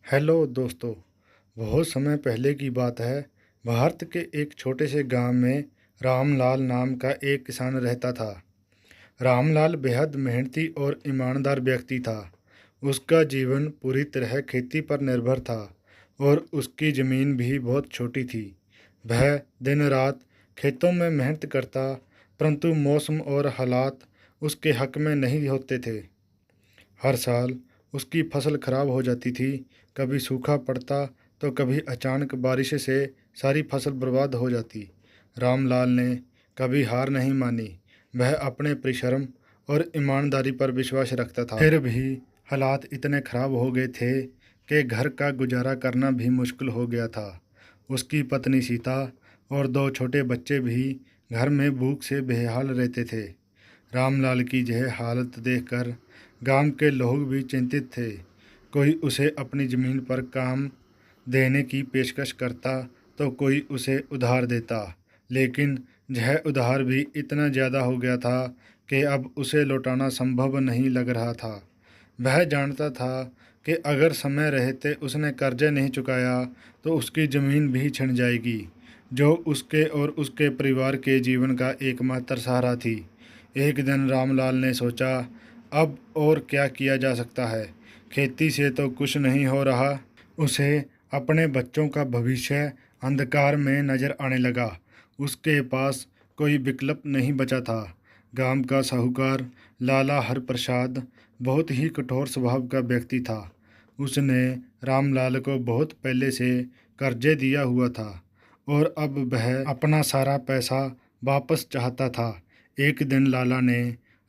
Hello दोस्तों। बहुत समय पहले की बात है। भारत के एक छोटे से गांव में रामलाल नाम का एक किसान रहता था। रामलाल बेहद मेहनती और ईमानदार व्यक्ति था। उसका जीवन पूरी तरह खेती पर निर्भर था और उसकी ज़मीन भी बहुत छोटी थी। वह दिन रात खेतों में मेहनत करता, परंतु मौसम और हालात उसके हक में नहीं होते थे। हर साल उसकी फसल खराब हो जाती थी। कभी सूखा पड़ता तो कभी अचानक बारिश से सारी फसल बर्बाद हो जाती। रामलाल ने कभी हार नहीं मानी। वह अपने परिश्रम और ईमानदारी पर विश्वास रखता था। फिर भी हालात इतने खराब हो गए थे कि घर का गुजारा करना भी मुश्किल हो गया था। उसकी पत्नी सीता और दो छोटे बच्चे भी घर में भूख से बेहाल रहते थे। रामलाल की यह हालत देखकर गांव के लोग भी चिंतित थे। कोई उसे अपनी ज़मीन पर काम देने की पेशकश करता तो कोई उसे उधार देता, लेकिन यह उधार भी इतना ज़्यादा हो गया था कि अब उसे लौटाना संभव नहीं लग रहा था। वह जानता था कि अगर समय रहते उसने कर्जे नहीं चुकाया तो उसकी ज़मीन भी छिन जाएगी, जो उसके और उसके परिवार के जीवन का एकमात्र सहारा थी। एक दिन रामलाल ने सोचा, अब और क्या किया जा सकता है। खेती से तो कुछ नहीं हो रहा। उसे अपने बच्चों का भविष्य अंधकार में नजर आने लगा। उसके पास कोई विकल्प नहीं बचा था। गांव का साहूकार लाला हरप्रसाद बहुत ही कठोर स्वभाव का व्यक्ति था। उसने रामलाल को बहुत पहले से कर्जे दिया हुआ था और अब वह अपना सारा पैसा वापस चाहता था। एक दिन लाला ने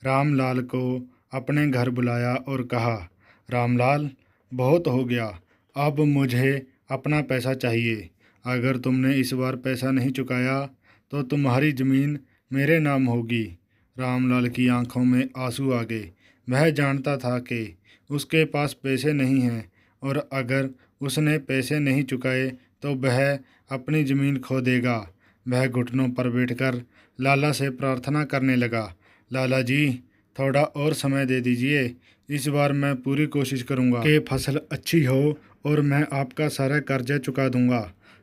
रामलाल को अपने घर बुलाया और कहा, रामलाल, बहुत हो गया, अब मुझे अपना पैसा चाहिए। अगर तुमने इस बार पैसा नहीं चुकाया तो तुम्हारी ज़मीन मेरे नाम होगी। रामलाल की आंखों में आंसू आ गए। वह जानता था कि उसके पास पैसे नहीं हैं और अगर उसने पैसे नहीं चुकाए तो वह अपनी ज़मीन खो देगा। वह घुटनों पर बैठकर लाला से प्रार्थना करने लगा, लाला जी, थोड़ा और समय दे दीजिए। इस बार मैं पूरी कोशिश करूंगा कि फसल अच्छी हो और मैं आपका सारा कर्जा चुका दूंगा।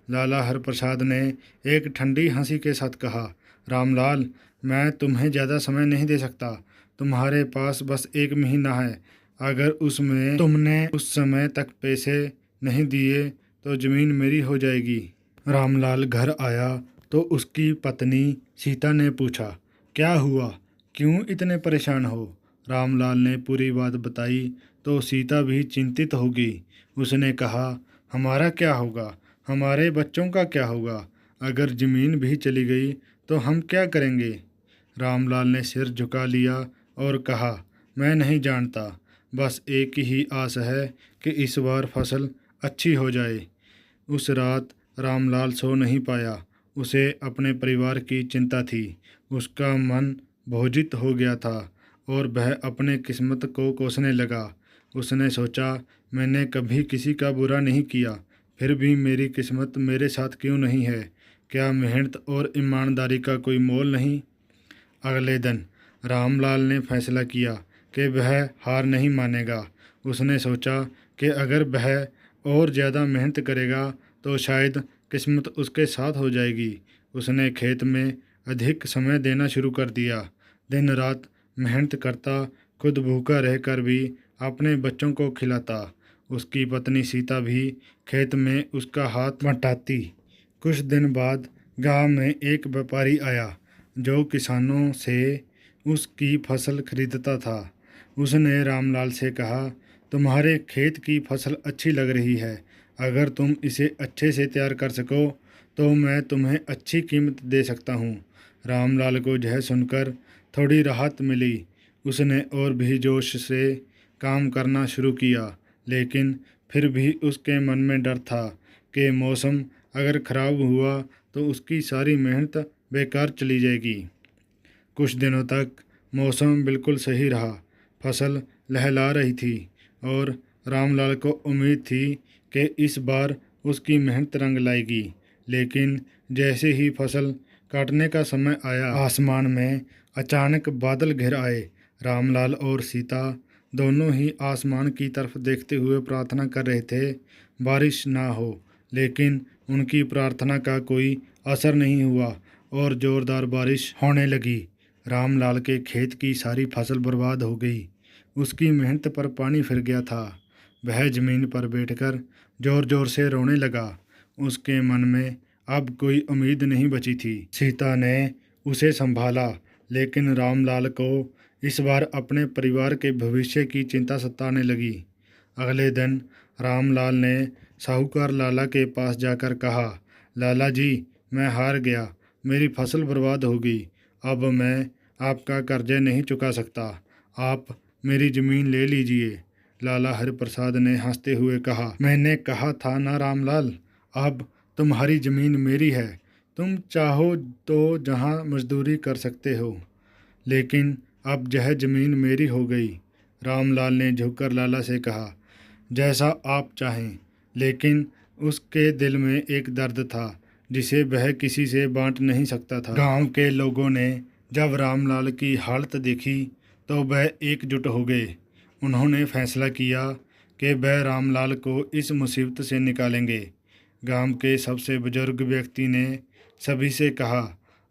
लाला हरप्रसाद ने एक ठंडी हंसी के साथ कहा, रामलाल, मैं तुम्हें ज़्यादा समय नहीं दे सकता। तुम्हारे पास बस 1 महीना है। अगर उसमें तुमने उस समय तक पैसे नहीं दिए तो ज़मीन मेरी हो जाएगी। रामलाल घर आया तो उसकी पत्नी सीता ने पूछा, क्या हुआ, क्यों इतने परेशान हो। रामलाल ने पूरी बात बताई तो सीता भी चिंतित हो गई। उसने कहा, हमारा क्या होगा, हमारे बच्चों का क्या होगा, अगर ज़मीन भी चली गई तो हम क्या करेंगे। रामलाल ने सिर झुका लिया और कहा, मैं नहीं जानता, बस एक ही आस है कि इस बार फसल अच्छी हो जाए। उस रात रामलाल सो नहीं पाया। उसे अपने परिवार की चिंता थी। उसका मन भोजित हो गया था और वह अपने किस्मत को कोसने लगा। उसने सोचा, मैंने कभी किसी का बुरा नहीं किया, फिर भी मेरी किस्मत मेरे साथ क्यों नहीं है। क्या मेहनत और ईमानदारी का कोई मोल नहीं। अगले दिन रामलाल ने फैसला किया कि वह हार नहीं मानेगा। उसने सोचा कि अगर वह और ज़्यादा मेहनत करेगा तो शायद किस्मत उसके साथ हो जाएगी। उसने खेत में अधिक समय देना शुरू कर दिया। दिन रात मेहनत करता, खुद भूखा रहकर भी अपने बच्चों को खिलाता। उसकी पत्नी सीता भी खेत में उसका हाथ बटाती। कुछ दिन बाद गांव में एक व्यापारी आया जो किसानों से उसकी फसल खरीदता था। उसने रामलाल से कहा, तुम्हारे खेत की फसल अच्छी लग रही है। अगर तुम इसे अच्छे से तैयार कर सको तो मैं तुम्हें अच्छी कीमत दे सकता हूँ। रामलाल को यह सुनकर थोड़ी राहत मिली। उसने और भी जोश से काम करना शुरू किया, लेकिन फिर भी उसके मन में डर था कि मौसम अगर खराब हुआ तो उसकी सारी मेहनत बेकार चली जाएगी। कुछ दिनों तक मौसम बिल्कुल सही रहा। फसल लहला रही थी और रामलाल को उम्मीद थी कि इस बार उसकी मेहनत रंग लाएगी। लेकिन जैसे ही फसल काटने का समय आया, आसमान में अचानक बादल घिर आए। रामलाल और सीता दोनों ही आसमान की तरफ देखते हुए प्रार्थना कर रहे थे बारिश ना हो, लेकिन उनकी प्रार्थना का कोई असर नहीं हुआ और ज़ोरदार बारिश होने लगी। रामलाल के खेत की सारी फसल बर्बाद हो गई। उसकी मेहनत पर पानी फिर गया था। वह ज़मीन पर बैठकर ज़ोर ज़ोर से रोने लगा। उसके मन में अब कोई उम्मीद नहीं बची थी। सीता ने उसे संभाला, लेकिन रामलाल को इस बार अपने परिवार के भविष्य की चिंता सताने लगी। अगले दिन रामलाल ने साहूकार लाला के पास जाकर कहा, लाला जी, मैं हार गया, मेरी फसल बर्बाद हो गई। अब मैं आपका कर्जे नहीं चुका सकता। आप मेरी ज़मीन ले लीजिए। लाला हरिप्रसाद ने हंसते हुए कहा, मैंने कहा था ना रामलाल, अब तुम्हारी ज़मीन मेरी है। तुम चाहो तो जहाँ मजदूरी कर सकते हो, लेकिन अब यह ज़मीन मेरी हो गई। रामलाल ने झुककर लाला से कहा, जैसा आप चाहें। लेकिन उसके दिल में एक दर्द था जिसे वह किसी से बांट नहीं सकता था। गांव के लोगों ने जब रामलाल की हालत देखी तो वह एकजुट हो गए। उन्होंने फैसला किया कि वह रामलाल को इस मुसीबत से निकालेंगे। गांव के सबसे बुजुर्ग व्यक्ति ने सभी से कहा,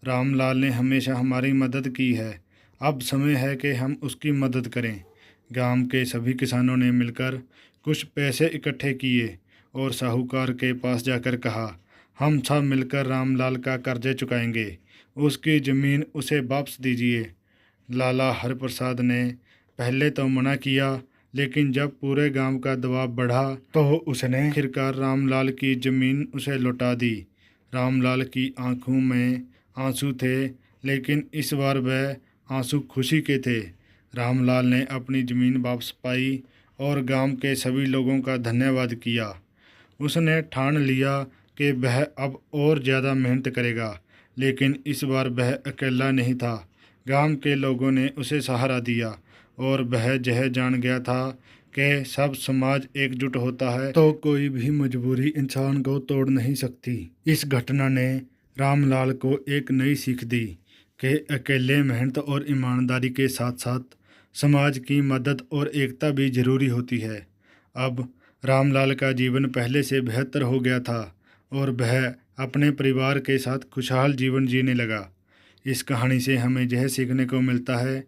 रामलाल ने हमेशा हमारी मदद की है, अब समय है कि हम उसकी मदद करें। गांव के सभी किसानों ने मिलकर कुछ पैसे इकट्ठे किए और साहूकार के पास जाकर कहा, हम सब मिलकर रामलाल का कर्ज चुकाएंगे, उसकी ज़मीन उसे वापस दीजिए। लाला हरिप्रसाद ने पहले तो मना किया, लेकिन जब पूरे गांव का दबाव बढ़ा तो उसने आखिरकार रामलाल की ज़मीन उसे लौटा दी। रामलाल की आंखों में आंसू थे, लेकिन इस बार वह आंसू खुशी के थे। रामलाल ने अपनी ज़मीन वापस पाई और गांव के सभी लोगों का धन्यवाद किया। उसने ठान लिया कि वह अब और ज़्यादा मेहनत करेगा, लेकिन इस बार वह अकेला नहीं था। गांव के लोगों ने उसे सहारा दिया और वह यह जान गया था कि सब समाज एकजुट होता है तो कोई भी मजबूरी इंसान को तोड़ नहीं सकती। इस घटना ने रामलाल को एक नई सीख दी कि अकेले मेहनत और ईमानदारी के साथ साथ समाज की मदद और एकता भी जरूरी होती है। अब रामलाल का जीवन पहले से बेहतर हो गया था और वह अपने परिवार के साथ खुशहाल जीवन जीने लगा। इस कहानी से हमें यह सीखने को मिलता है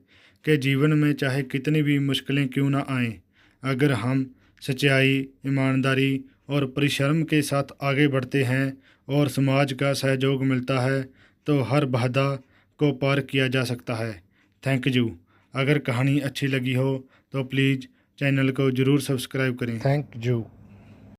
कि जीवन में चाहे कितनी भी मुश्किलें क्यों ना आएं, अगर हम सच्चाई, ईमानदारी और परिश्रम के साथ आगे बढ़ते हैं और समाज का सहयोग मिलता है तो हर बाधा को पार किया जा सकता है। Thank you. अगर कहानी अच्छी लगी हो तो प्लीज़ चैनल को ज़रूर सब्सक्राइब करें। Thank you.